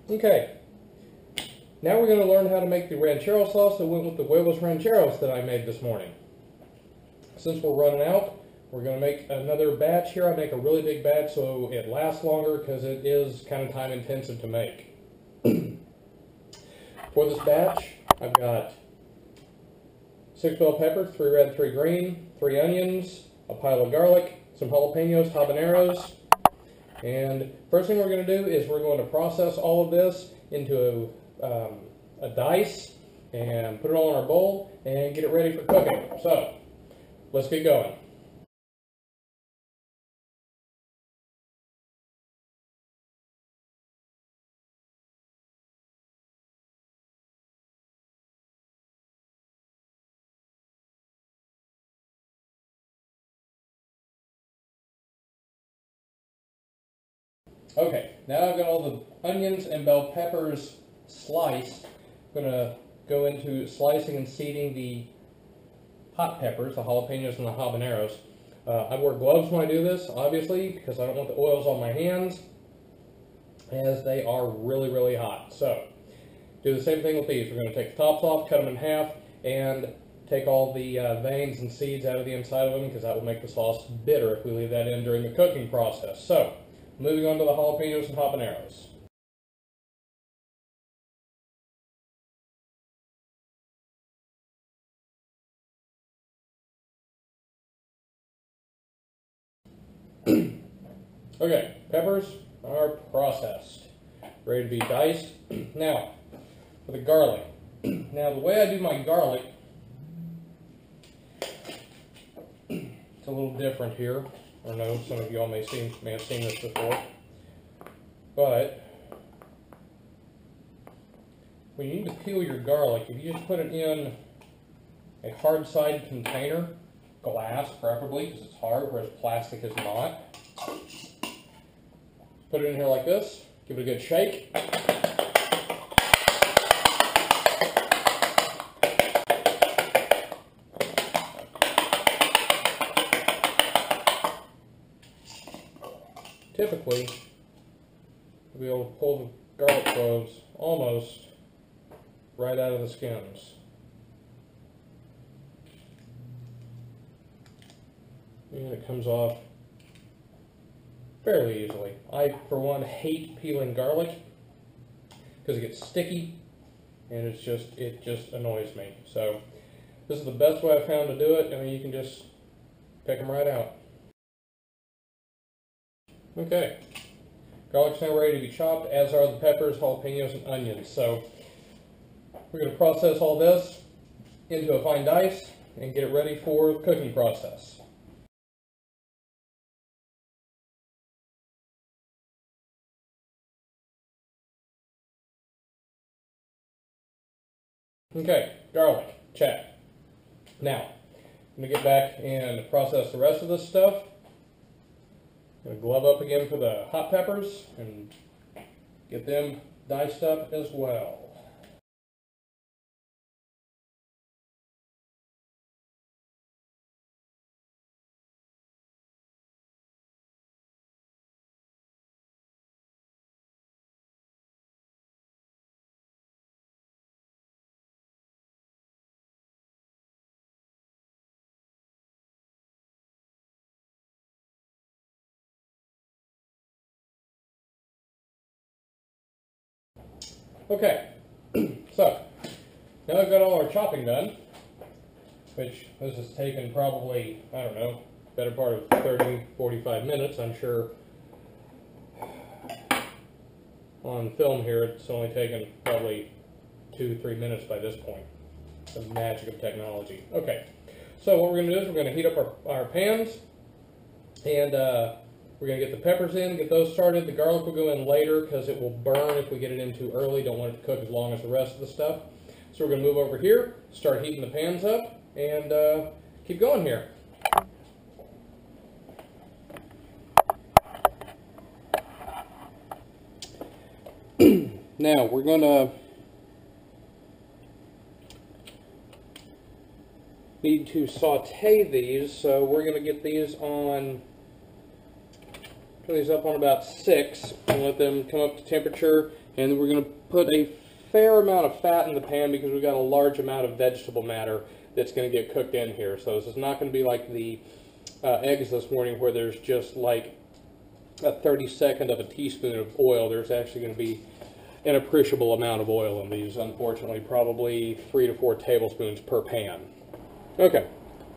Okay, now we're going to learn how to make the ranchero sauce that went with the Huevos Rancheros that I made this morning. Since we're running out, we're going to make another batch here. I make a really big batch so it lasts longer because it is kind of time intensive to make. For this batch, I've got 6 bell peppers, 3 red, 3 green, 3 onions, a pile of garlic, some jalapenos, habaneros, and first thing we're going to do is we're going to process all of this into a dice and put it all in our bowl and get it ready for cooking. So, let's get going. Okay, now I've got all the onions and bell peppers sliced. I'm going to go into slicing and seeding the hot peppers, the jalapenos and the habaneros. I wear gloves when I do this, obviously, because I don't want the oils on my hands, as they are really, really hot. So, do the same thing with these. We're going to take the tops off, cut them in half, and take all the veins and seeds out of the inside of them, because that will make the sauce bitter if we leave that in during the cooking process. So, moving on to the jalapenos and habaneros. Okay, peppers are processed, ready to be diced. Now, for the garlic. Now, the way I do my garlic, it's a little different here. I know some of y'all may have seen this before. But when you need to peel your garlic, if you just put it in a hard side container, glass preferably, because it's hard, whereas plastic is not. Put it in here like this, give it a good shake. Typically, you'll be able to pull the garlic cloves almost right out of the skins. And it comes off fairly easily. I, for one, hate peeling garlic because it gets sticky and it just annoys me. So this is the best way I've found to do it. I mean, you can just pick them right out. Okay, garlic's now ready to be chopped, as are the peppers, jalapenos, and onions. So we're going to process all this into a fine dice and get it ready for the cooking process. Okay, garlic, check. Now, I'm going to get back and process the rest of this stuff. I'm going to glove up again for the hot peppers and get them diced up as well. Okay, so now I've got all our chopping done, which this has taken probably, I don't know, better part of 30, 45 minutes. I'm sure on film here it's only taken probably 2-3 minutes by this point. The magic of technology. Okay, so what we're going to do is we're going to heat up our pans, and we're going to get the peppers in, get those started. The garlic will go in later because it will burn if we get it in too early. Don't want it to cook as long as the rest of the stuff. So we're going to move over here, start heating the pans up, and keep going here. Now we're going to need to saute these, so we're going to get these on Turn these up on about 6 and let them come up to temperature. And then we're going to put a fair amount of fat in the pan because we've got a large amount of vegetable matter that's going to get cooked in here. So this is not going to be like the eggs this morning where there's just like a 32nd of a teaspoon of oil. There's actually going to be an appreciable amount of oil in these, unfortunately, probably 3 to 4 tablespoons per pan. Okay,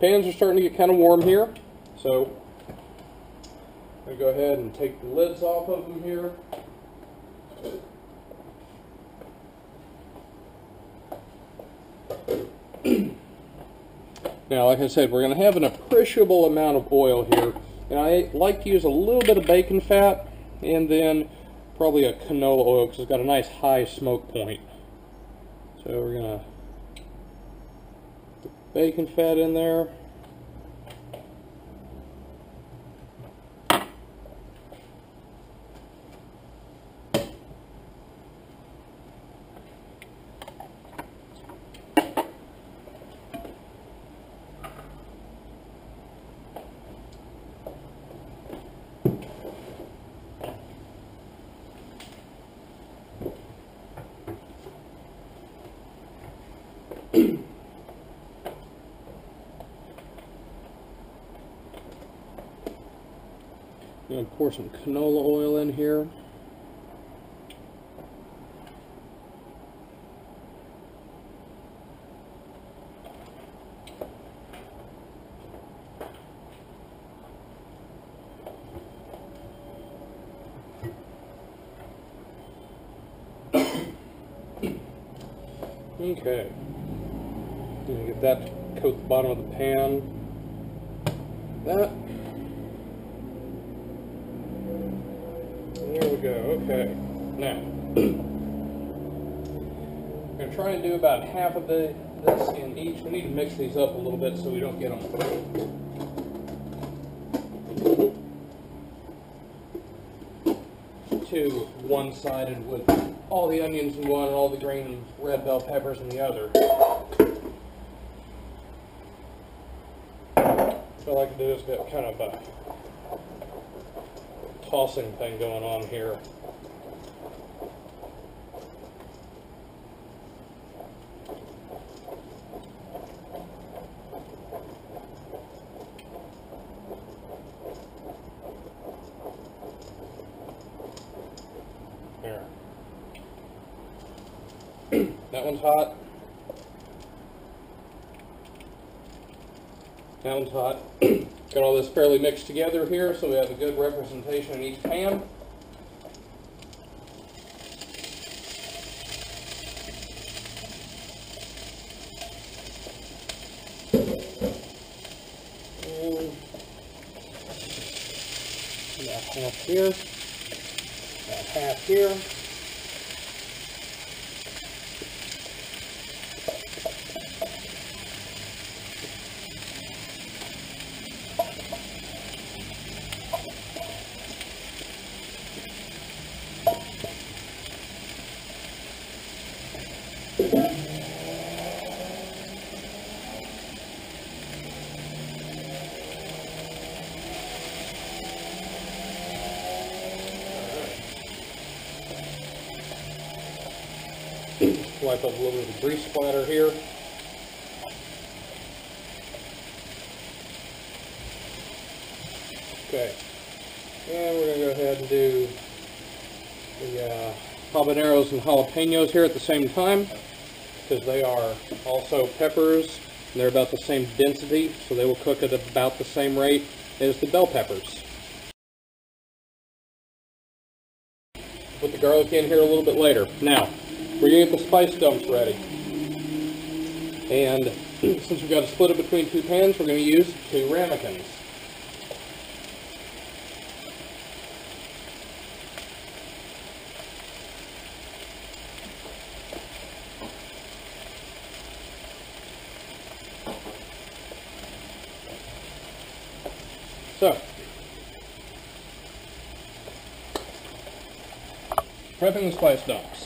pans are starting to get kind of warm here, so I'm going to go ahead and take the lids off of them here. Now, like I said, we're going to have an appreciable amount of oil here, and I like to use a little bit of bacon fat and then probably a canola oil because it's got a nice high smoke point. So we're going to put bacon fat in there. I'm going to pour some canola oil in here. Okay. I'm going to get that to coat the bottom of the pan. That. There we go. Okay. Now, I'm going to try and do about half of this in each. We need to mix these up a little bit so we don't get them too one-sided with all the onions in one and all the green and red bell peppers in the other. What I like to do is get kind of a tossing thing going on here. There. That one's hot. That one's hot. Got all this fairly mixed together here, so we have a good representation in each pan. And about half here, about half here. Wipe up a little bit of grease splatter here. Okay, and we're going to go ahead and do the habaneros and jalapenos here at the same time because they are also peppers and they're about the same density, so they will cook at about the same rate as the bell peppers. Put the garlic in here a little bit later. Now, we're going to get the spice dumps ready. And since we've got to split it between two pans, we're going to use 2 ramekins. So, prepping the spice dumps.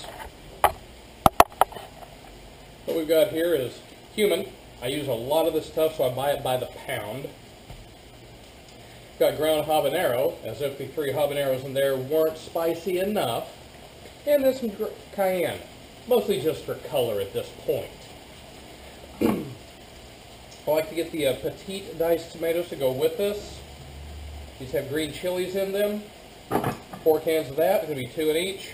What we've got here is cumin. I use a lot of this stuff, so I buy it by the pound. got ground habanero, as if the 3 habaneros in there weren't spicy enough. And then some cayenne, mostly just for color at this point. I like to get the petite diced tomatoes to go with this. These have green chilies in them. 4 cans of that, going to be 2 in each.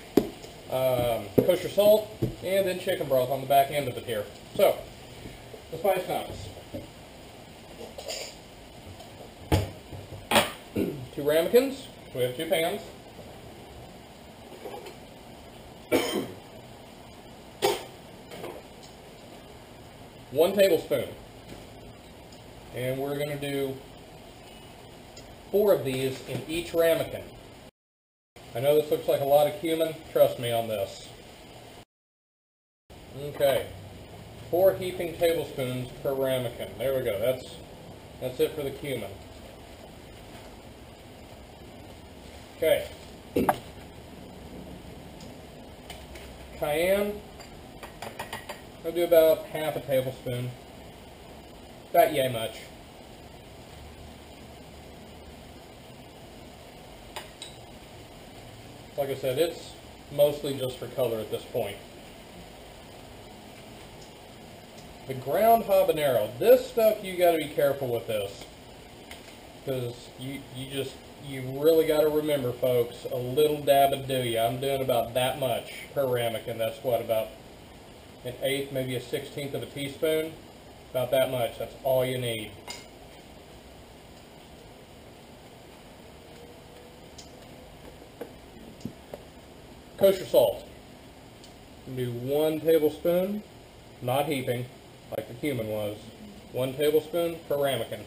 Kosher salt, and then chicken broth on the back end of it here. So, the spice dumps. 2 ramekins. We have 2 pans. One tablespoon. And we're going to do 4 of these in each ramekin. I know this looks like a lot of cumin. Trust me on this. Okay. 4 heaping tablespoons per ramekin. There we go. That's it for the cumin. Okay. Cayenne. I'll do about half a tablespoon. About yay much. Like I said, it's mostly just for color at this point. The ground habanero. This stuff, you got to be careful with this, because you really got to remember, folks, a little dab of do-ya. I'm doing about that much per ramekin. That's what, about an 1/8, maybe a 1/16 of a teaspoon. About that much. That's all you need. Kosher salt. Do 1 tablespoon, not heaping, like the cumin was. 1 tablespoon per ramekin.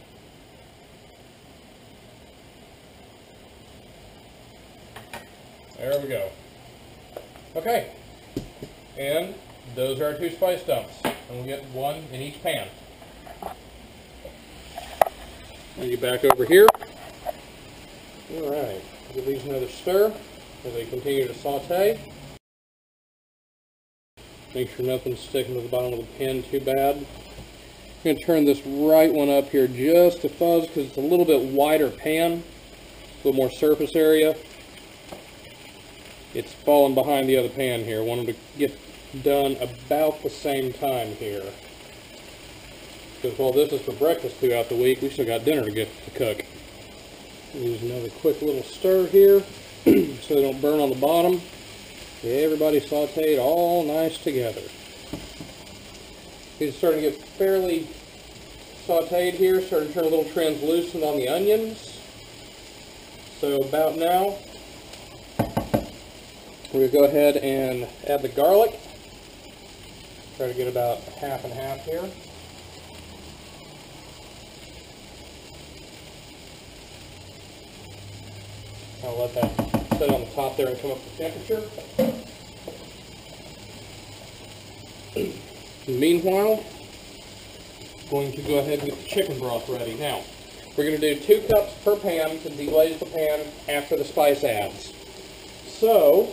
There we go. Okay. And those are our 2 spice dumps. And we'll get 1 in each pan. And get back over here. Alright. Give these another stir as they continue to saute. Make sure nothing's sticking to the bottom of the pan too bad. I'm going to turn this right one up here just a fuzz because it's a little bit wider pan. A little more surface area. It's falling behind the other pan here. I want them to get done about the same time here. Because while this is for breakfast throughout the week, we still got dinner to get to cook. Use another quick little stir here so they don't burn on the bottom. Everybody sauteed all nice together. It's starting to get fairly sauteed here, starting to turn a little translucent on the onions. So about now, we're going to go ahead and add the garlic. Try to get about half and half here. I'll let that sit on the top there and come up to temperature. Meanwhile, I'm going to go ahead and get the chicken broth ready. Now, we're going to do 2 cups per pan to deglaze the pan after the spice adds. So,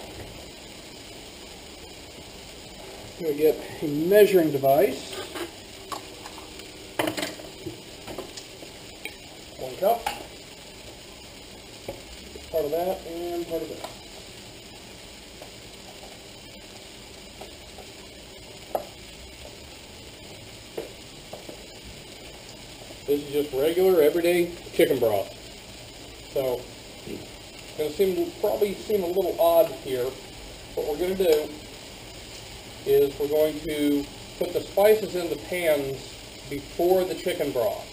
I'm going to get a measuring device. 1 cup. Part of that and part of this. This is just regular, everyday chicken broth. So, it's going to probably seem a little odd here. What we're going to do is we're going to put the spices in the pans before the chicken broth.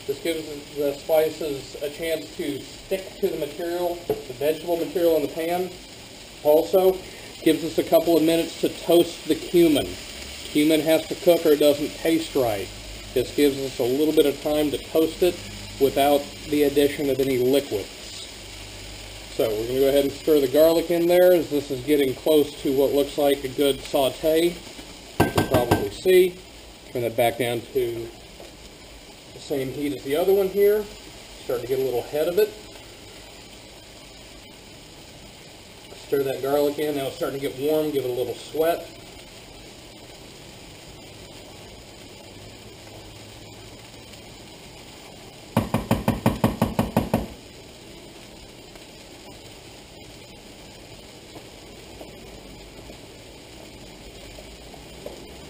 This gives the spices a chance to stick to the material, the vegetable material in the pan. Also, gives us a couple of minutes to toast the cumin. Cumin has to cook or it doesn't taste right. This gives us a little bit of time to toast it without the addition of any liquids. So we're going to go ahead and stir the garlic in there as this is getting close to what looks like a good saute. You can probably see. Turn that back down to the same heat as the other one here. Starting to get a little head of it. Stir that garlic in. Now it's starting to get warm. Give it a little sweat.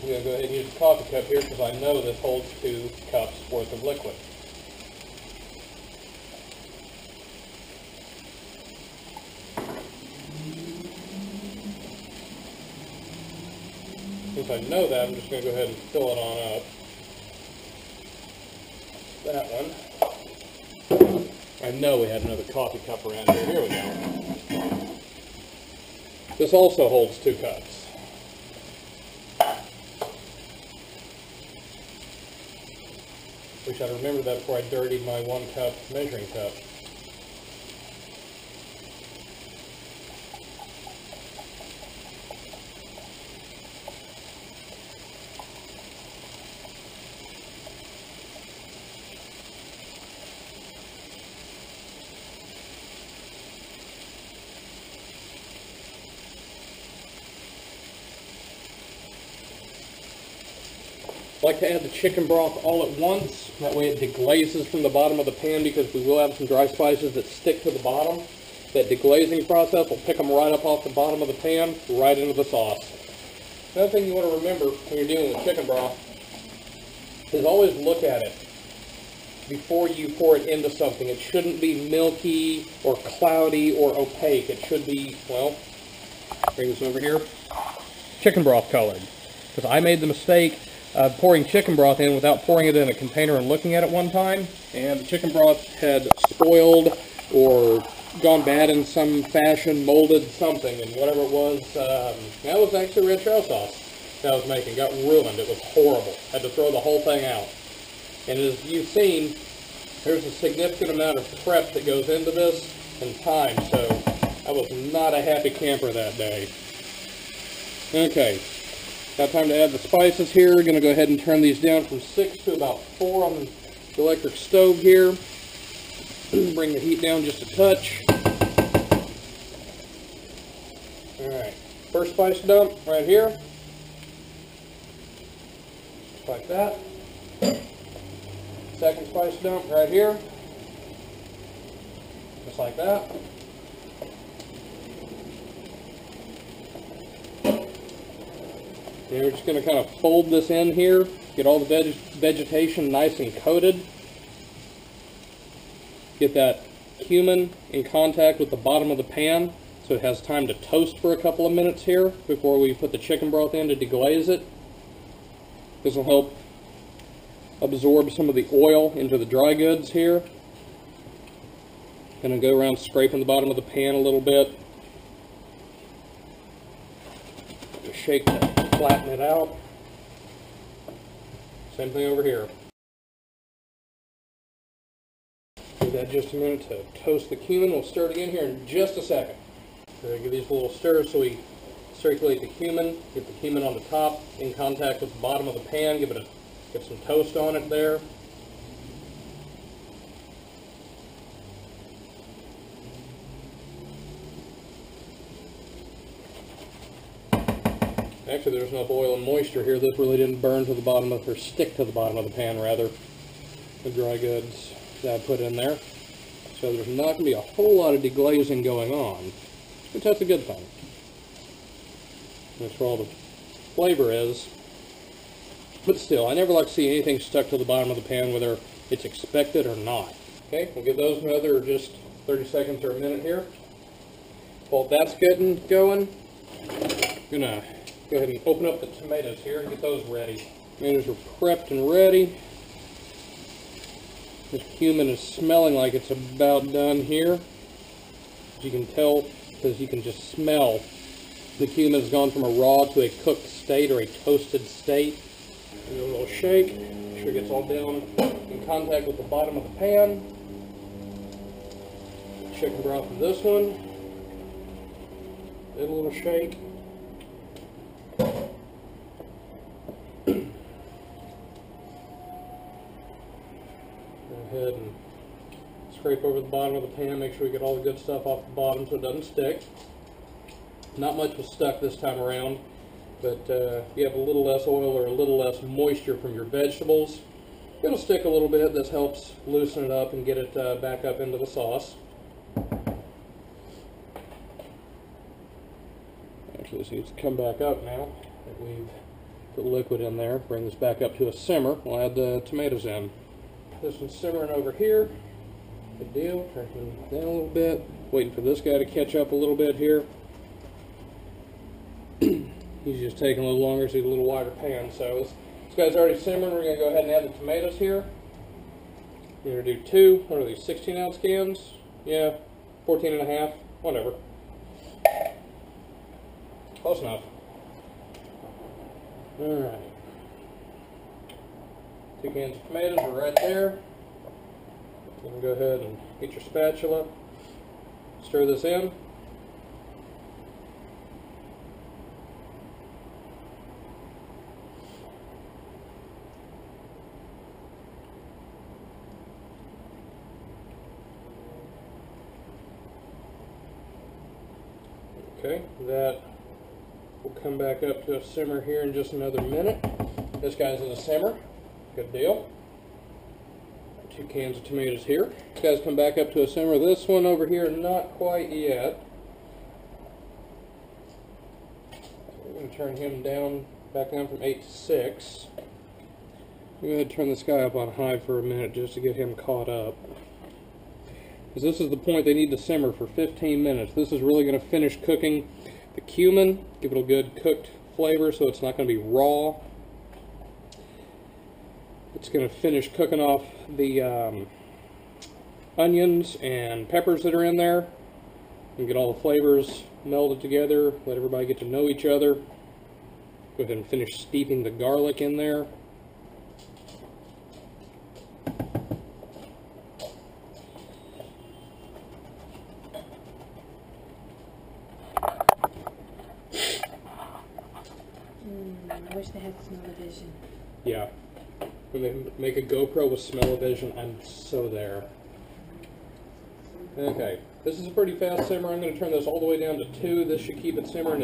I'm going to go ahead and use a coffee cup here because I know this holds 2 cups worth of liquid. Since I know that, I'm just going to go ahead and fill it on up. That one. I know we had another coffee cup around here. Here we go. This also holds 2 cups. Wish I'd remembered that before I dirtied my 1 cup measuring cup. I like to add the chicken broth all at once. That way it deglazes from the bottom of the pan because we will have some dry spices that stick to the bottom. That deglazing process will pick them right up off the bottom of the pan, right into the sauce. Another thing you want to remember when you're dealing with chicken broth is always look at it before you pour it into something. It shouldn't be milky or cloudy or opaque. It should be, well, bring this over here, chicken broth colored. Because I made the mistake pouring chicken broth in without pouring it in a container and looking at it one time, and the chicken broth had spoiled or gone bad in some fashion, molded something, and whatever it was, that was actually ranchero sauce that I was making. Got ruined. It was horrible. Had to throw the whole thing out. And as you've seen, there's a significant amount of prep that goes into this and time, so I was not a happy camper that day. Okay. Got time to add the spices here. Going to go ahead and turn these down from 6 to about 4 on the electric stove here. Bring the heat down just a touch. Alright, first spice dump right here. Just like that. Second spice dump right here. Just like that. And we're just going to kind of fold this in here, get all the vegetation nice and coated. Get that cumin in contact with the bottom of the pan so it has time to toast for a couple of minutes here before we put the chicken broth in to deglaze it. This will help absorb some of the oil into the dry goods here. Going to go around scraping the bottom of the pan a little bit. Just shake that. Flatten it out. Same thing over here. Give that just a minute to toast the cumin. We'll stir it again here in just a second. So give these a little stir so we circulate the cumin. Get the cumin on the top in contact with the bottom of the pan. Get some toast on it there. Actually, there's enough oil and moisture here. This really didn't burn to the bottom of, or stick to the bottom of the pan, rather, the dry goods that I put in there. So there's not going to be a whole lot of deglazing going on, which that's a good thing. That's where all the flavor is. But still, I never like to see anything stuck to the bottom of the pan, whether it's expected or not. Okay, we'll give those another just 30 seconds or a minute here. While that's getting going, I'm going to go ahead and open up the tomatoes here and get those ready. Tomatoes are prepped and ready. This cumin is smelling like it's about done here. As you can tell, because you can just smell the cumin has gone from a raw to a cooked state or a toasted state. Give it a little shake. Make sure it gets all down in contact with the bottom of the pan. Chicken broth in this one. Give it a little shake. Go ahead and scrape over the bottom of the pan, make sure we get all the good stuff off the bottom so it doesn't stick. Not much was stuck this time around, but if you have a little less oil or a little less moisture from your vegetables, it'll stick a little bit. This helps loosen it up and get it back up into the sauce. Actually, this needs to come back up now that we've Put liquid in there, bring this back up to a simmer. We'll add the tomatoes in. This one's simmering over here. Good deal. Turn him down a little bit. Waiting for this guy to catch up a little bit here. He's just taking a little longer, so he's a little wider pan. So this guy's already simmering. We're going to go ahead and add the tomatoes here. We're going to do 2, what are these, 16-ounce cans? Yeah, 14 and a half, whatever. Close enough. Alright. 2 cans of tomatoes are right there. You can go ahead and get your spatula. Stir this in. Okay, that will come back up to a simmer here in just another minute. This guy's in a simmer. Good deal. 2 cans of tomatoes here. This guy's come back up to a simmer. This one over here, not quite yet. We're going to turn him down, back down from 8 to 6. Go ahead and turn this guy up on high for a minute just to get him caught up. Because this is the point, they need to simmer for 15 minutes. This is really going to finish cooking the cumin, give it a good cooked flavor so it's not going to be raw. It's going to finish cooking off the onions and peppers that are in there and get all the flavors melded together, let everybody get to know each other. Go ahead and finish steeping the garlic in there. I wish they had smell-o-vision. Yeah. When they make a GoPro with smell-o-vision, I'm so there. Okay, this is a pretty fast simmer. I'm going to turn this all the way down to 2. This should keep it simmering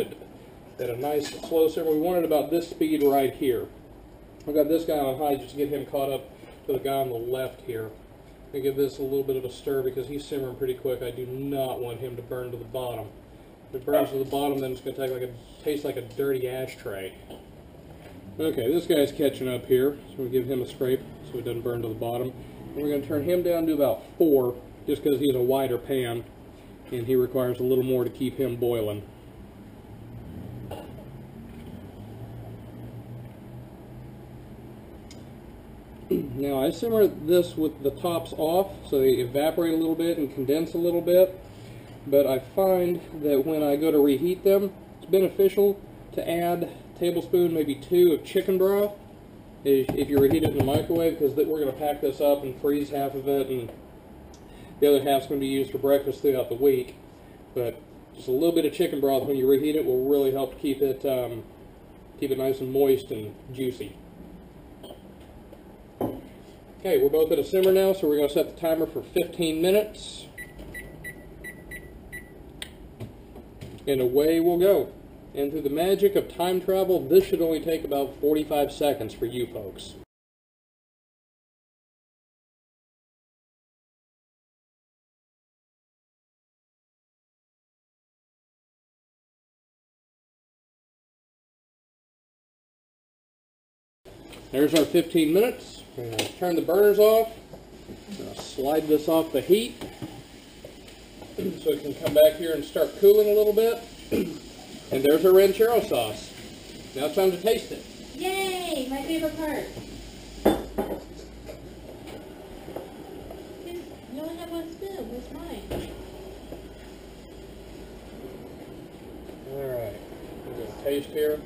at a nice slow simmer. We want it about this speed right here. I've got this guy on high just to get him caught up to the guy on the left here. I'm going to give this a little bit of a stir because he's simmering pretty quick. I do not want him to burn to the bottom. If it burns to the bottom, then it's going to taste like a dirty ashtray. Okay, this guy's catching up here, so we'll give him a scrape so it doesn't burn to the bottom. And we're going to turn him down to about 4, just because he's a wider pan, and he requires a little more to keep him boiling. Now, I simmer this with the tops off, so they evaporate a little bit and condense a little bit, but I find that when I go to reheat them, it's beneficial to add tablespoon, maybe 2 of chicken broth if you reheat it in the microwave, because we're going to pack this up and freeze half of it, and the other half's going to be used for breakfast throughout the week. But just a little bit of chicken broth when you reheat it will really help keep it nice and moist and juicy. Okay, we're both at a simmer now, so we're going to set the timer for 15 minutes. And away we'll go. And through the magic of time travel, this should only take about 45 seconds for you folks. There's our 15 minutes. We're going to turn the burners off. I'm going to slide this off the heat so it can come back here and start cooling a little bit. And there's our ranchero sauce. Now it's time to taste it. Yay! My favorite part. You only have 1 spoon. Where's mine? Alright. We're going to taste here.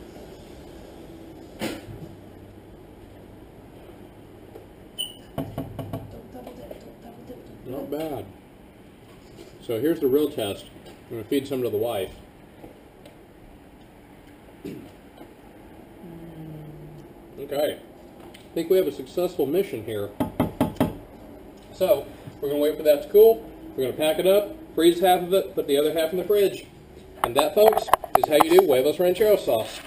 Don't double dip. Not bad. So here's the real test. I'm going to feed some to the wife. Okay, I think we have a successful mission here. So, we're going to wait for that to cool. We're going to pack it up, freeze half of it, put the other half in the fridge. And that, folks, is how you do Huevos Rancheros sauce.